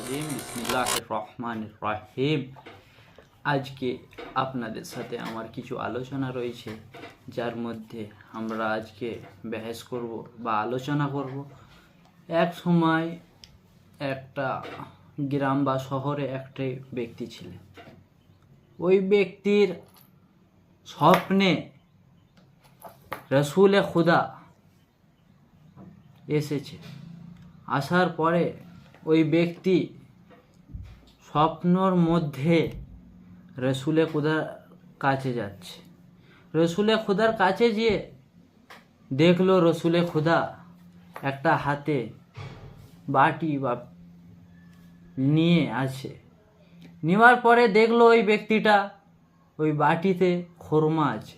বিসমিল্লাহির রহমানির রহিম। আজকে আপনাদের সাথে আমার কিছু আলোচনা রয়েছে, যার মধ্যে আমরা আজকে বহস করব বা আলোচনা করব। এক সময় একটা গ্রাম বা শহরে একটি ব্যক্তি ছিলেন। ওই ব্যক্তির স্বপ্নে রসুলে খুদা এসেছে। আসার পরে ওই ব্যক্তি স্বপ্নর মধ্যে রসুলে খুদার কাছে যাচ্ছে। রসুলে খুদার কাছে গিয়ে দেখলো রসুলে খুদা একটা হাতে বাটি বা নিয়ে আছে। নেওয়ার পরে দেখলো ওই ব্যক্তিটা ওই বাটিতে খোরমা আছে।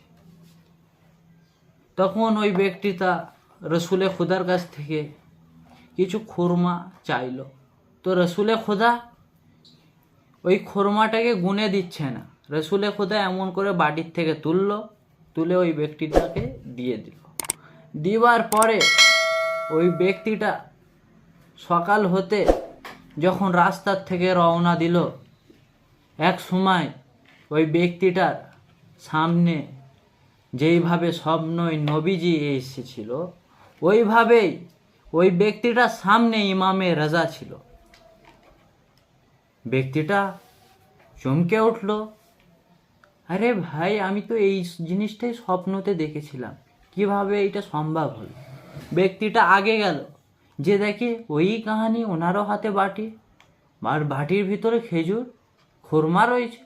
তখন ওই ব্যক্তিটা রসুলে খুদার কাছ থেকে কিছু খোরমা চাইলো। তো রসুলে খুদা ওই খোরমাটাকে গুনে দিচ্ছে না। রসুলে খুদা এমন করে বাটির থেকে তুলে ওই ব্যক্তিটাকে দিয়ে দিল। দেওয়ার পরে ওই ব্যক্তিটা সকাল হতে যখন রাস্তার থেকে রওনা দিল, এক সময় ওই ব্যক্তিটার সামনে যেইভাবে স্বপ্নই নবীজি এসেছিল, ওইভাবেই ওই ব্যক্তিটার সামনে ইমামে রাজা ছিল। ব্যক্তিটা চমকে উঠল, আরে ভাই, আমি তো এই জিনিসটাই স্বপ্নতে দেখেছিলাম, কিভাবে এটা সম্ভব হলো? ব্যক্তিটা আগে গেল, যে দেখে ওই কাহানি, ওনারও হাতে বাটি, আর বাটির ভিতরে খেজুর খুরমা রয়েছে।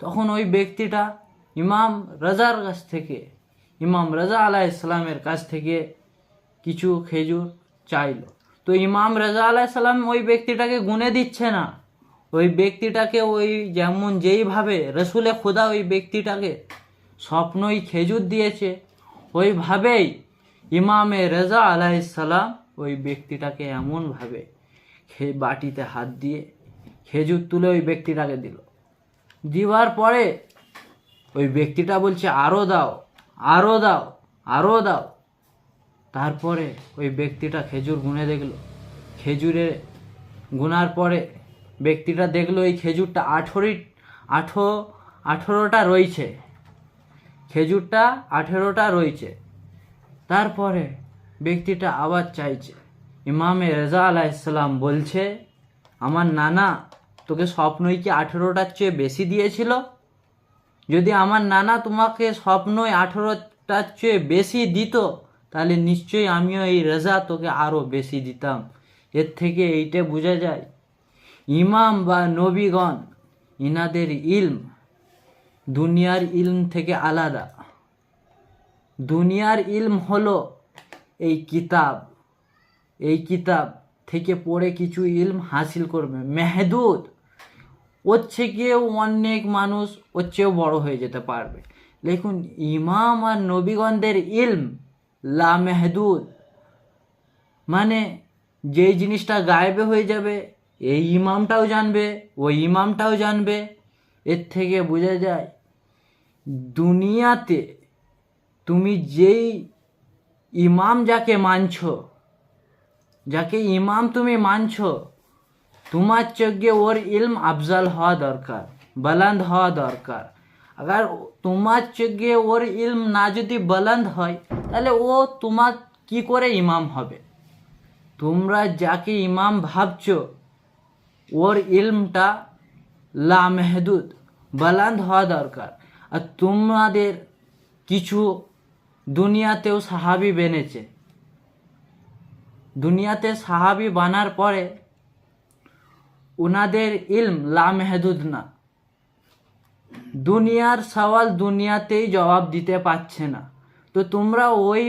তখন ওই ব্যক্তিটা ইমাম রাজা আলাইহিস সালামের কাছ থেকে কিছু খেজুর চাইল। তো ইমাম রাজা আলাইহিস সালাম ওই ব্যক্তিটাকে গুনে দিচ্ছে না। ওই ব্যক্তিটাকে ওই যেমন যেইভাবে রসুলে খুদা ওই ব্যক্তিটাকে স্বপ্নই খেজুর দিয়েছে, ওইভাবেই ইমামে রাজা আলাইহিস সালাম ওই ব্যক্তিটাকে এমনভাবে বাটিতে হাত দিয়ে খেজুর তুলে ওই ব্যক্তিটাকে দিল। দেওয়ার পরে ওই ব্যক্তিটা বলছে, আরও দাও, আরও দাও, আরও দাও। তারপরে ওই ব্যক্তিটা খেজুর গুনে দেখলো। খেজুরে গুনার পরে ব্যক্তিটা দেখলো এই খেজুরটা 18টা রয়েছে। খেজুরটা 18টা রয়েছে। তারপরে ব্যক্তিটা আবার চাইছে। ইমামে রাজা আলাইহিস সালাম বলছে, আমার নানা তোকে স্বপ্নই কি 18টার চেয়ে বেশি দিয়েছিল? যদি আমার নানা তোমাকে স্বপ্নই 18টার চেয়ে বেশি দিত, তাহলে নিশ্চয়ই আমিও এই রাজা তোকে আরও বেশি দিতাম। এর থেকে এইটা বোঝা যায়, ইমাম বা নবীগণ ইনাদের ইলম দুনিয়ার ইলম থেকে আলাদা। দুনিয়ার ইলম হলো এই কিতাব থেকে পড়ে কিছু ইলম হাসিল করবে, মেহদুদ। ওর থেকেও অনেক মানুষ ওর চেয়েও বড় হয়ে যেতে পারবে। দেখুন, ইমাম আর নবীগণদের ইলম লা মেহদুদ, মানে যেই জিনিসটা গায়েবে হয়ে যাবে এই ইমামটাও জানবে, ওই ইমামটাও জানবে। এর থেকে বোঝা যায় দুনিয়াতে তুমি যেই ইমাম যাকে ইমাম তুমি মানছো, তোমার চোখে ওর ইলম আফজাল হওয়া দরকার, বুলন্দ হওয়া দরকার। আবার তোমার চোখে ওর ইলম না যদি বুলন্দ হয়, তাহলে ও তোমার কি করে ইমাম হবে? তোমরা যাকে ইমাম ভাবছো ওর ইলমটা লা মেহদুদ বুলন্দ হওয়া দরকার। আর তোমাদের কিছু দুনিয়াতেও সাহাবী বেনেছে। দুনিয়াতে সাহাবী বানার পরে উনাদের ইলম লা মেহদুদ না। দুনিয়ার সওয়াল দুনিয়াতেই জবাব দিতে পারছে না। তো তোমরা ওই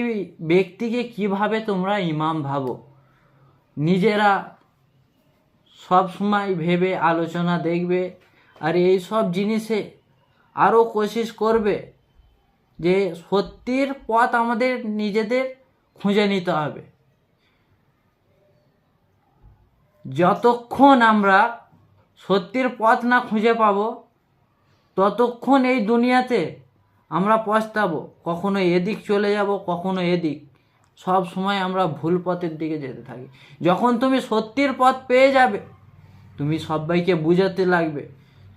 ব্যক্তিকে কিভাবে তোমরা ইমাম ভাবো? নিজেরা সব সময় ভেবে আলোচনা দেখবে, আর এই সব জিনিসে আরও কোশিশ করবে যে সত্যির পথ আমাদের নিজেদের খুঁজে নিতে হবে। যতক্ষণ আমরা সত্যির পথ না খুঁজে পাবো, ততক্ষণ এই দুনিয়াতে আমরা পস্তাবো। কখনো এদিক চলে যাব, কখনো এদিক। সব সময় আমরা ভুল পথের দিকে যেতে থাকি। যখন তুমি সত্যির পথ পেয়ে যাবে, তুমি সবাইকে বুঝাতে লাগবে,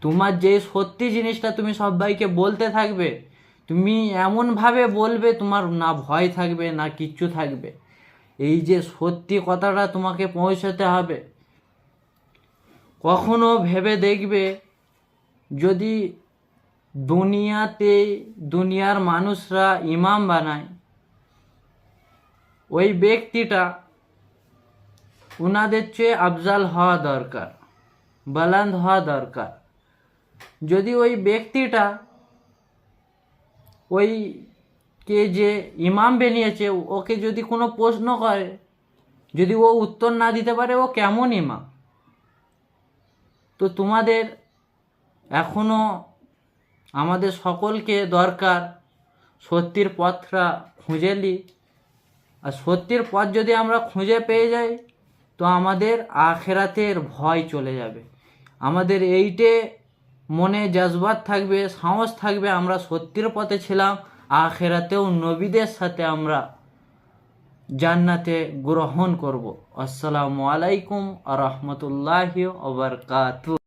তোমার যে সত্যি জিনিসটা তুমি সবাইকে বলতে থাকবে, তুমি এমনভাবে বলবে তোমার না ভয় থাকবে না কিচ্ছু থাকবে। এই যে সত্যি কথাটা তোমাকে পৌঁছাতে হবে। কখনো ভেবে দেখবে, যদি দুনিয়ার মানুষরা ইমাম বানায়, ওই ব্যক্তিটা ওনাদের চেয়ে আফজাল হওয়া দরকার, বুলন্দ হওয়া দরকার। যদি ওই ব্যক্তিটা ওই কে যে ইমাম বানিয়েছে ওকে যদি কোনো প্রশ্ন করে, যদি ও উত্তর না দিতে পারে ও কেমন ইমাম? তো তোমাদের এখনো আমাদের সকলকে দরকার সত্যির পথটা খুঁজে নিই। আর সত্যির পথ যদি আমরা খুঁজে পেয়ে যাই তো আমাদের আখেরাতের ভয় চলে যাবে। আমাদের এইটে মনে জজবাত থাকবে, সাহস থাকবে, আমরা সত্যির পথে ছিলাম, আখেরাতেও নবীদের সাথে আমরা জান্নাতে গ্রহণ করব। আসসালামু আলাইকুম আ রহমতুল্লাহি ওয়া বারাকাতুহু।